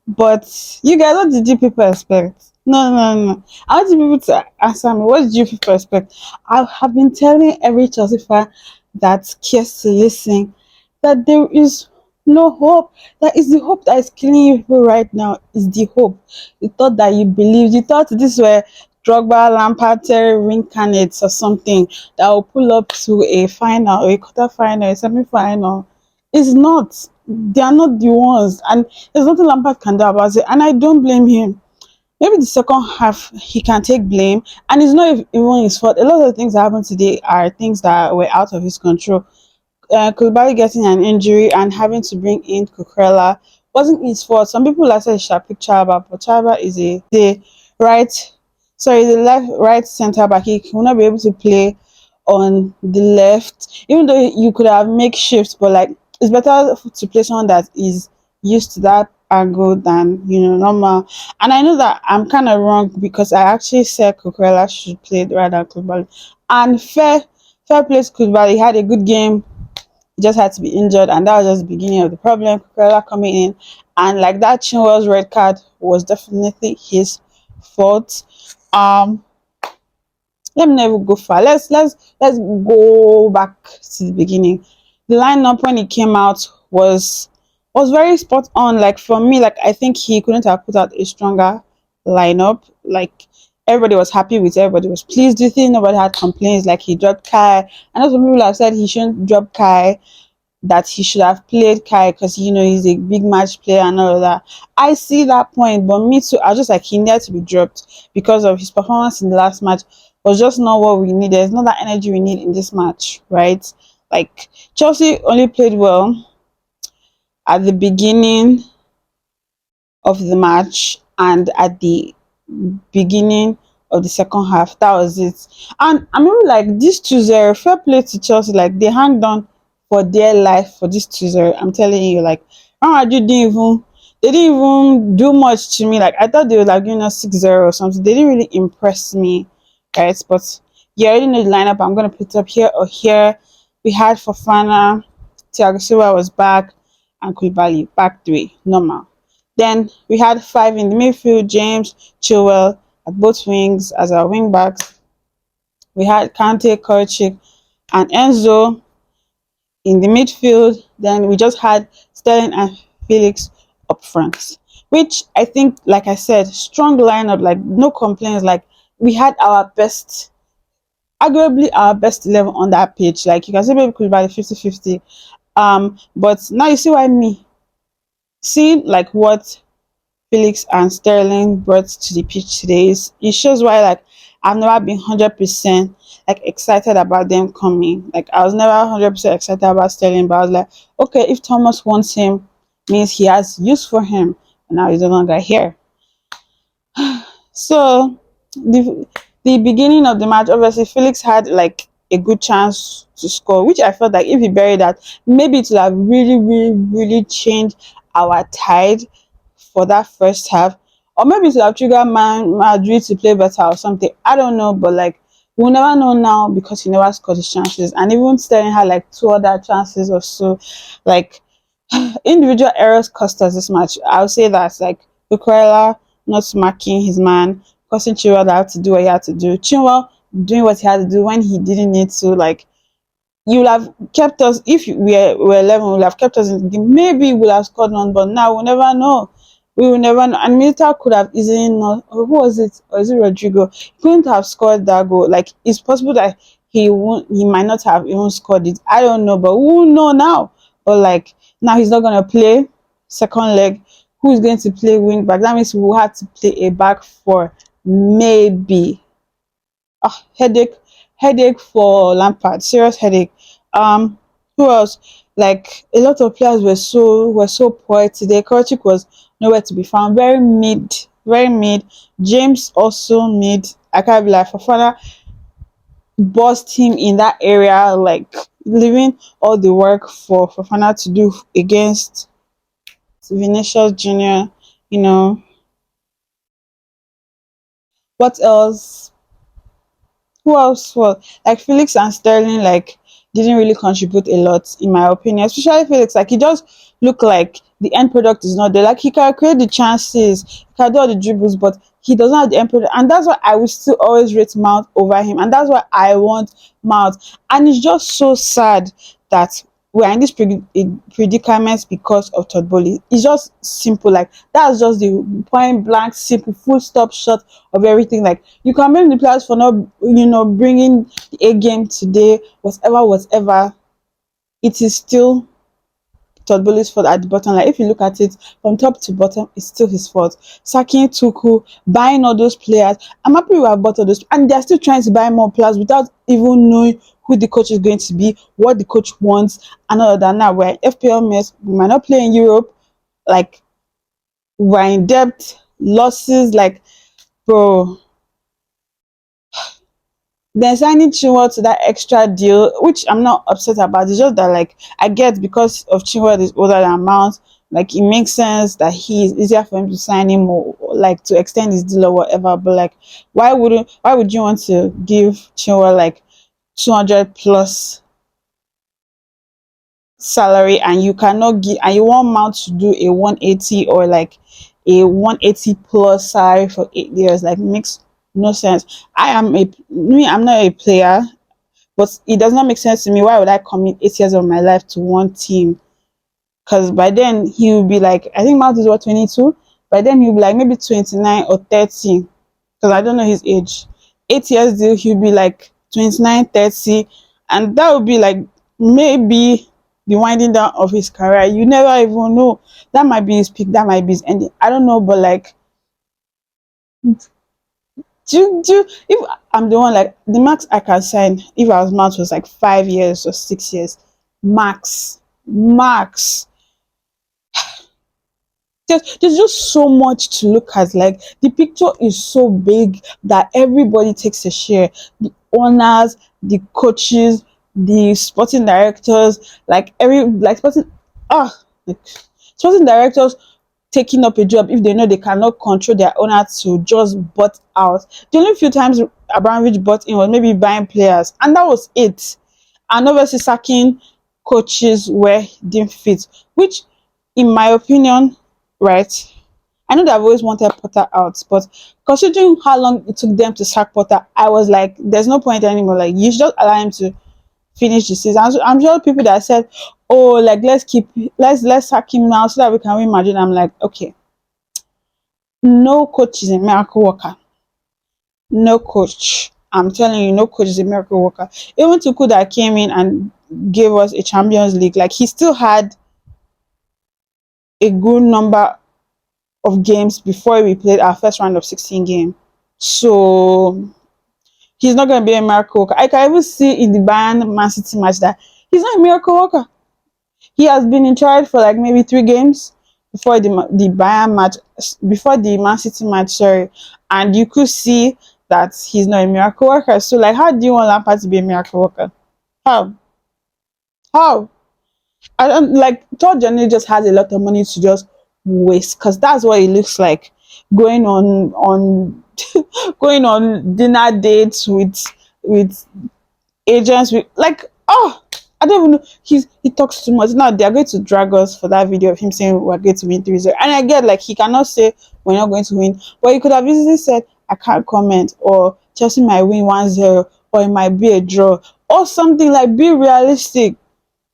But you guys, what did you people expect? No, no, no. I want you people to answer me. What did you people expect? I have been telling every Chelsea fan that cares to listen that there is no hope. That is the hope that is killing you people right now. Is the hope. You thought that you believed. You thought this were Drogba, Lampard, Terry reincarnates or something that will pull up to a final, a quarter final, a semi final. It's not. They are not the ones, and there's nothing Lampard can do about it. And I don't blame him. Maybe the second half he can take blame, and it's not even his fault. A lot of the things that happened today are things that were out of his control. Koulibaly getting an injury and having to bring in Kukurela wasn't his fault. Some people like said he should pick Chaba, but Chaba is the right, sorry, the left right centre back. He will not be able to play on the left, even though you could have makeshift. But like, it's better to play someone that is used to that angle than normal. And I know that I'm kind of wrong because I actually said Kukurela should play rather than Koulibaly. And fair play to Koulibaly. He had a good game. He just had to be injured, and that was just the beginning of the problem. Kukurela coming in, and like that Chinwell's red card was definitely his fault. Um, Let me never go far. Let's go back to the beginning. The lineup when it came out was very spot on. Like for me, like I think he couldn't have put out a stronger lineup. Like everybody was happy with, everybody was pleased with it. Nobody had complaints. Like he dropped Kai. I know some people have said he shouldn't drop Kai, that he should have played Kai because he's a big match player and all of that. I see that point, but me too. I was just like he needed to be dropped because of his performance in the last match was just not what we needed. It's not that energy we need in this match, right? Like Chelsea only played well at the beginning of the match and at the beginning of the second half. That was it. And I mean, like this 2-0, fair play to Chelsea. Like they hanged on for dear life for this 2-0. I'm telling you, like Real Madrid they didn't even do much to me. Like I thought they were like 6-0 or something. They didn't really impress me, right? But you already know the lineup. I'm gonna put it up here or here. We had Fofana, Thiago Silva was back, and Koulibaly back three, normal. Then we had five in the midfield: James, Chilwell at both wings as our wing backs. We had Kante, Kovacic, and Enzo in the midfield. Then we just had Sterling and Felix up front, which I think, like I said, strong lineup, like no complaints. Like we had our best, arguably our best 11 on that pitch. Like you can say maybe Koulibaly 50-50. But now you see why me see like what Felix and Sterling brought to the pitch today. It shows why like I've never been 100% like excited about them coming. Like I was never 100% excited about Sterling, but I was like, okay, if Thomas wants him, means he has use for him, and now he's no longer here. So the beginning of the match, obviously Felix had like a good chance to score, which I felt like if he buried that, maybe it would have really, really, really changed our tide for that first half. Or maybe it would have triggered Madrid to play better or something. I don't know, but like we'll never know now because he never scored his chances. And even Sterling had like two other chances or so. Like individual errors cost us this match. I'll say that like Bukarela not marking his man, causing Chilwell to have to do what he had to do. Chilwell doing what he had to do when he didn't need to. Like you will have kept us if we were 11. Would have kept us in the game. Maybe we'll have scored one, but now we'll never know. We will never know. And Militao could have easily not. Or who was it? Or is it Rodrigo? He couldn't have scored that goal. Like it's possible that he won't. He might not have even scored it. I don't know, but we will know now. But like now, he's not gonna play second leg. Who is going to play wing back? That means we will have to play a back four. Maybe. Headache for Lampard. Serious headache. Um, who else? Like a lot of players were so poor today. Kovacic was nowhere to be found. Very mid, very mid. James also mid. I can't be like Fofana bust him in that area, like leaving all the work for Fofana to do against Vinicius Junior. You know what else? Who else was like Felix and Sterling? Like didn't really contribute a lot in my opinion, especially Felix. Like he just looked like the end product is not there. Like he can create the chances, he can do all the dribbles, but he doesn't have the end product. And that's why I will still always rate Mount over him. And that's why I want Mount. And it's just so sad that we're in this predicament because of Todd Bowley. It's just simple. Like that's just the point blank, simple, full stop shot of everything. Like you can blame the players for not, bringing the A game today, whatever, whatever. It is still Todd Bowley's fault at the bottom. Like if you look at it from top to bottom, it's still his fault. Sacking Tuku, buying all those players. I'm happy we have bought all those, and they're still trying to buy more players without even knowing who the coach is going to be, what the coach wants, and all of that. Now we're in FPL mess. We might not play in Europe. Like we're in debt, losses. Like bro, then signing Chinwell to that extra deal, which I'm not upset about. It's just that like I get because of Chinwell is older than Mount, like it makes sense that he is easier for him to sign him or like to extend his deal or whatever. But like why would you want to give Chinwell like 200 plus salary and you cannot give and you want Mount to do a 180 or like a 180 plus salary for 8 years? Like makes no sense. I'm not a player, but it does not make sense to me. Why would I commit 8 years of my life to one team? Because by then he will be like, I think Mount is what, 22. By then he'll be like maybe 29 or 30, because I don't know his age. 8 years deal, he'll be like 29, 30, and that would be like maybe the winding down of his career. You never even know. That might be his peak, that might be his ending. I don't know, but like, if I'm the one, like the max I can sign if I was Mount was like 5 years or 6 years, max. There's just so much to look at. Like the picture is so big that everybody takes a share. The owners, the coaches, the sporting directors, like like sporting directors taking up a job if they know they cannot control their owner to just butt out. The only few times Abramovich bought in was maybe buying players, and that was it. And obviously sacking coaches where he didn't fit, which, in my opinion, right? I know that I've always wanted Potter out, but considering how long it took them to sack Potter, I was like, there's no point anymore. Like, you should just allow him to finish the season. I'm sure people that said, "Oh, like let's sack him now so that we can win Madrid." I'm like, okay, no coach is a miracle worker. No coach. I'm telling you, no coach is a miracle worker. Even Tuku that came in and gave us a Champions League, like he still had a good number of games before we played our first round of 16 game. So he's not going to be a miracle worker. I can even see in the Bayern Man City match that he's not a miracle worker. He has been in charge for like maybe 3 games before the Bayern match, before the Man City match, sorry. And you could see that he's not a miracle worker. So like, how do you want Lampard to be a miracle worker? How? How? I don't like. Todd Johnny just has a lot of money to just waste, because that's what it looks like, going on going on dinner dates with agents, with like, oh, I don't even know. He talks too much. Now they're going to drag us for that video of him saying we're going to win 3-0. And I get like he cannot say we're not going to win, but he could have easily said I can't comment, or Chelsea might win 1-0, or it might be a draw, or something. Like, be realistic.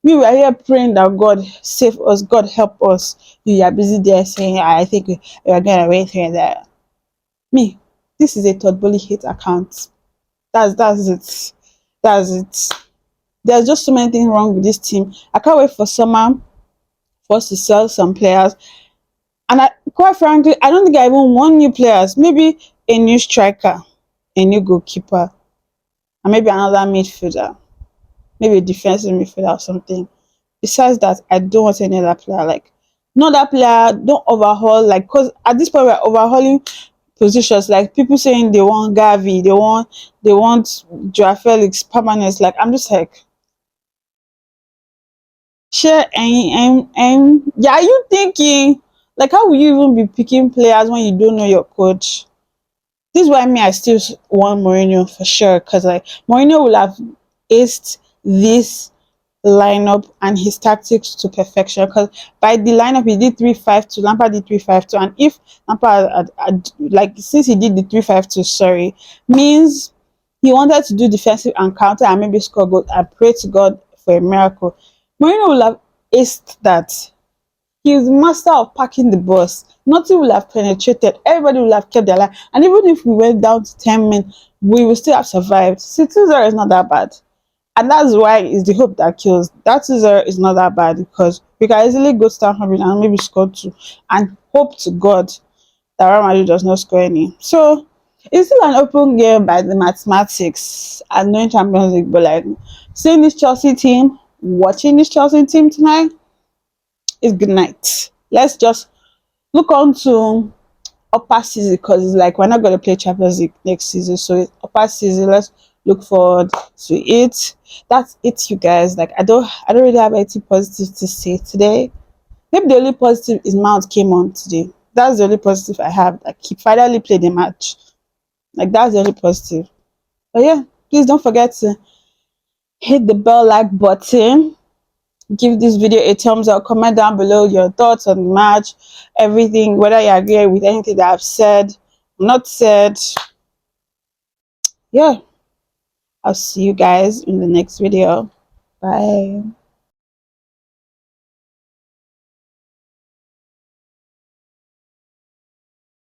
We were here praying that God save us, God help us. You are busy there saying, I think we are going to win here. That me, this is a Todd Bowley hate account. That's it. That's it. There's just so many things wrong with this team. I can't wait for summer for us to sell some players. And quite frankly, I don't think I even want new players. Maybe a new striker, a new goalkeeper, and maybe another midfielder, maybe a defensive midfielder or something. Besides that, I don't want any other player. Like, no other player, don't overhaul. Like, because at this point, we're overhauling positions. Like, people saying they want Gavi, they want Joao Felix permanent. Like, I'm just like, share and yeah, are you thinking, like, how will you even be picking players when you don't know your coach? This is why I still want Mourinho for sure, because like Mourinho will have aced this lineup and his tactics to perfection. Because by the lineup, he did 3-5-2. Lampard did 3-5-2, and if Lampard like since he did the 3-5-2, sorry, means he wanted to do defensive and counter and maybe score goal and pray to God for a miracle. Mourinho will have aced that. He's master of packing the bus. Nothing will have penetrated. Everybody will have kept their life. And even if we went down to 10 men, we will still have survived. See, 2-0 is not that bad. And that's why it's the hope that kills. That 2-0 is not that bad because we can easily go to Stamford Bridge and maybe score two and hope to God that Real Madrid does not score any. So it's still an open game by the mathematics and knowing Champions League. But like seeing this Chelsea team, watching this Chelsea team tonight is good night. Let's just look on to upper season because it's like we're not going to play Champions League next season. So it's upper season. Let's look forward to it. That's it, you guys. Like I don't really have anything positive to say today. Maybe the only positive is Mount came on today. That's the only positive I have. Like he finally played the match. Like that's the only positive. But yeah, please don't forget to hit the bell like button. Give this video a thumbs up. Comment down below your thoughts on the match, everything, whether you agree with anything that I've said, not said. Yeah, I'll see you guys in the next video. Bye.